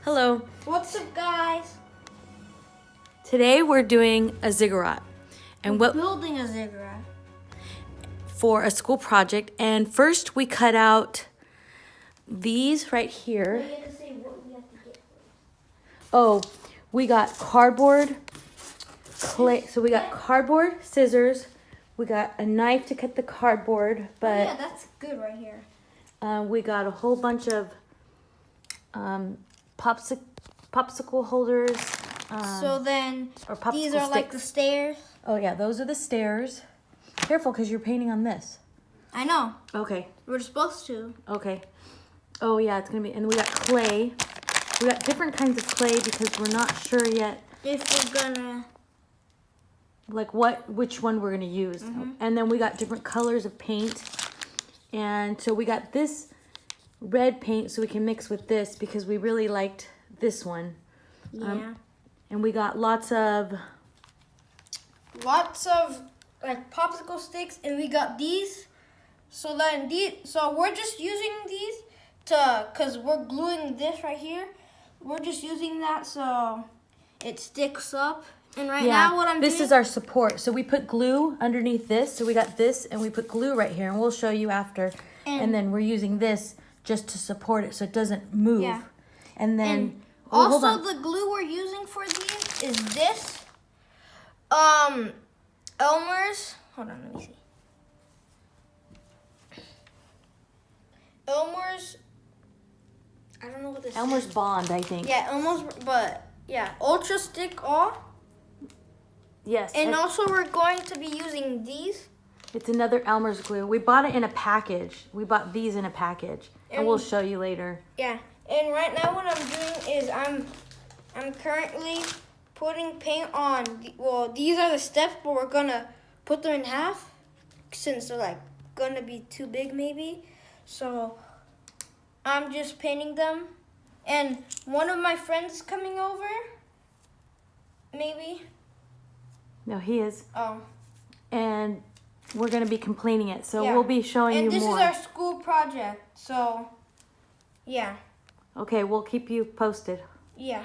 Hello. What's up, guys? Today we're doing a ziggurat, and We're building a ziggurat for a school project. And first we cut out these right here. You have to say what we have to get. Oh, we got cardboard, clay. So we got cardboard, scissors. We got a knife to cut the cardboard, but Yeah, that's good right here. we got a whole bunch of popsicle holders. So then Or popsicle these are like the sticks. stairs. Oh yeah, those are the stairs. Careful, because you're painting on this. I know. Okay. We're supposed to. Okay. Oh yeah, it's gonna be, and we got clay. We got different kinds of clay because we're not sure yet, If we're gonna. like which one we're gonna use. And then we got different colors of paint, and so we got this red paint so we can mix with this because we really liked this one. Yeah. And we got lots of like popsicle sticks, and we got these. So then we're just using these cause we're gluing this right here. We're just using that so it sticks up. And now what I'm this doing is our support. So we put glue underneath this. So we got this, and we put glue right here, and we'll show you after. And then we're using this just to support it so it doesn't move. Yeah. And then And hold also, on. the glue we're using for these is this. Elmer's. Hold on, let me see. Elmer's. I don't know what this Elmer's is. Bond, I think. Yeah, Elmer's, but yeah, Ultra Stick All. Yes. And also, we're going to be using these. It's another Elmer's glue. We bought it in a package. We bought these in a package, and we'll show you later. Yeah, and right now what I'm doing is I'm currently putting paint on. Well, these are the steps, but we're gonna put them in half since they're like gonna be too big, maybe. So I'm just painting them, and one of my friends is coming over. Maybe. No, he is. Oh. And we're going to be completing it, so Yeah. we'll be showing And you this more. is our school project, so yeah. Okay, we'll keep you posted. Yeah.